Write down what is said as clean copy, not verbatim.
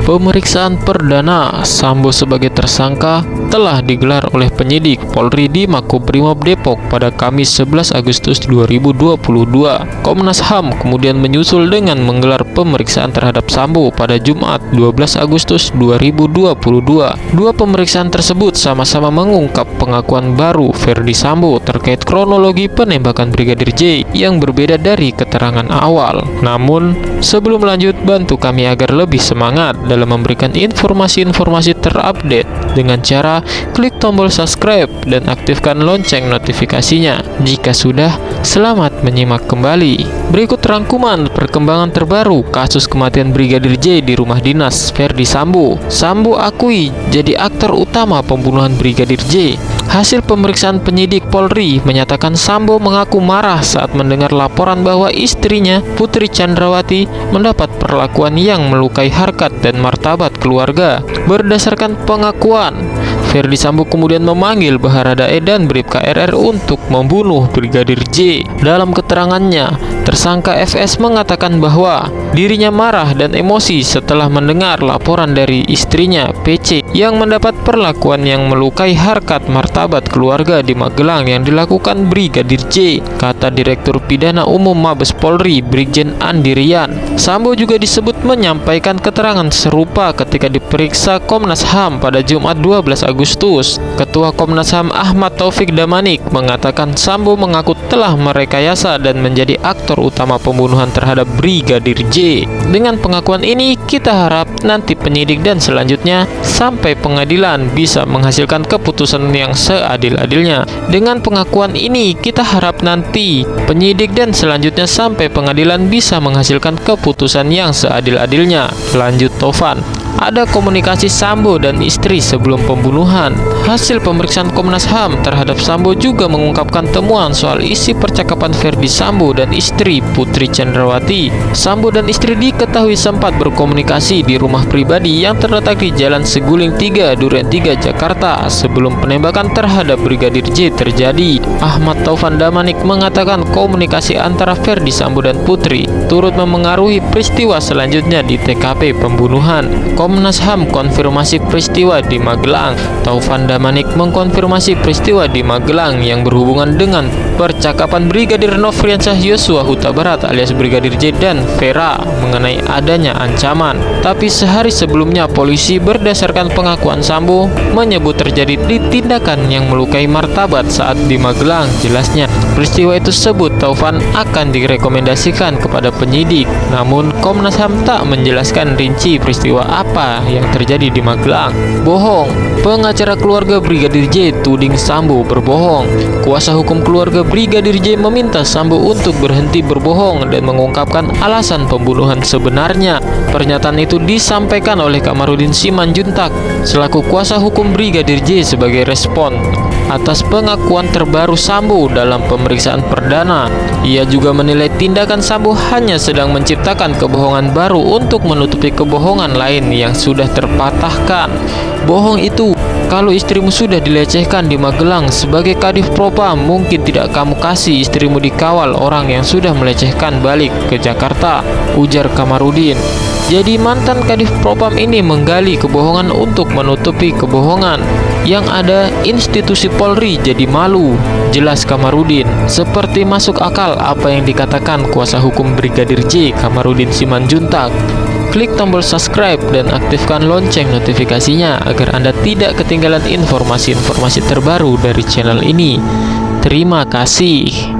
Pemeriksaan perdana Sambo sebagai tersangka telah digelar oleh penyidik Polri di Makobrimob Depok pada Kamis 11 Agustus 2022. Komnas HAM kemudian menyusul dengan menggelar pemeriksaan terhadap Sambo pada Jumat 12 Agustus 2022. Dua pemeriksaan tersebut sama-sama mengungkap pengakuan baru Ferdi Sambo terkait kronologi penembakan Brigadir J yang berbeda dari keterangan awal. Namun, sebelum lanjut, bantu kami agar lebih semangat dalam memberikan informasi-informasi terupdate dengan cara klik tombol subscribe dan aktifkan lonceng notifikasinya. Jika sudah, selamat menyimak kembali. Berikut rangkuman perkembangan terbaru kasus kematian Brigadir J di rumah dinas Ferdi Sambo. Sambo akui jadi aktor utama pembunuhan Brigadir J. Hasil pemeriksaan penyidik Polri menyatakan Sambo mengaku marah saat mendengar laporan bahwa istrinya, Putri Chandrawati, mendapat perlakuan yang melukai harkat dan martabat keluarga. Berdasarkan pengakuan, Ferdi Sambo kemudian memanggil Baradae dan Bribka RR untuk membunuh Brigadir J. Dalam keterangannya, tersangka FS mengatakan bahwa dirinya marah dan emosi setelah mendengar laporan dari istrinya, PC, yang mendapat perlakuan yang melukai harkat martabat keluarga di Magelang yang dilakukan Brigadir J, kata Direktur Pidana Umum Mabes Polri, Brigjen Andirian. Sambo juga disebut menyampaikan keterangan serupa ketika diperiksa Komnas HAM pada Jumat 12 Agustus. Ketua Komnas HAM Ahmad Taufik Damanik mengatakan Sambo mengaku telah merekayasa dan menjadi aktor utama pembunuhan terhadap Brigadir J. Dengan pengakuan ini, kita harap nanti penyidik dan selanjutnya sampai pengadilan bisa menghasilkan keputusan yang seadil-adilnya. Dengan pengakuan ini, kita harap nanti penyidik dan selanjutnya sampai pengadilan bisa menghasilkan keputusan yang seadil-adilnya, lanjut Tovan. Ada komunikasi Sambo dan istri sebelum pembunuhan. Hasil pemeriksaan Komnas HAM terhadap Sambo juga mengungkapkan temuan soal isi percakapan Ferdi Sambo dan istri Putri Chandrawati. Sambo dan istri diketahui sempat berkomunikasi di rumah pribadi yang terletak di Jalan Seguling 3, Duren 3, Jakarta sebelum penembakan terhadap Brigadir J terjadi. Ahmad Taufan Damanik mengatakan komunikasi antara Ferdi Sambo dan Putri turut memengaruhi peristiwa selanjutnya di TKP pembunuhan. Komnas HAM konfirmasi peristiwa di Magelang. Taufan Damanik mengkonfirmasi peristiwa di Magelang yang berhubungan dengan percakapan Brigadir Nofriansyah Yosua Huta Barat alias Brigadir J dan Vera mengenai adanya ancaman. Tapi sehari sebelumnya polisi berdasarkan pengakuan Sambo menyebut terjadi tindakan yang melukai martabat saat di Magelang. Jelasnya, peristiwa itu sebut Taufan akan direkomendasikan kepada penyidik. Namun Komnas HAM tak menjelaskan rinci peristiwa apa yang terjadi di Magelang. Bohong. Pengacara keluarga Brigadir J tuding Sambo berbohong. Kuasa hukum keluarga Brigadir J meminta Sambo untuk berhenti berbohong dan mengungkapkan alasan pembunuhan sebenarnya. Pernyataan itu disampaikan oleh Kamarudin Simanjuntak selaku kuasa hukum Brigadir J sebagai respon atas pengakuan terbaru Sambo dalam pemeriksaan perdana. Ia juga menilai tindakan Sambo hanya sedang menciptakan kebohongan baru untuk menutupi kebohongan lain yang sudah terpatahkan. Bohong itu, kalau istrimu sudah dilecehkan di Magelang sebagai Kadif Propam, mungkin tidak kamu kasih istrimu dikawal orang yang sudah melecehkan balik ke Jakarta, ujar Kamarudin. Jadi mantan Kadif Propam ini menggali kebohongan untuk menutupi kebohongan. Yang ada institusi Polri jadi malu, jelas Kamarudin. Seperti masuk akal apa yang dikatakan kuasa hukum Brigadir J, Kamarudin Simanjuntak. Klik tombol subscribe dan aktifkan lonceng notifikasinya agar Anda tidak ketinggalan informasi-informasi terbaru dari channel ini. Terima kasih.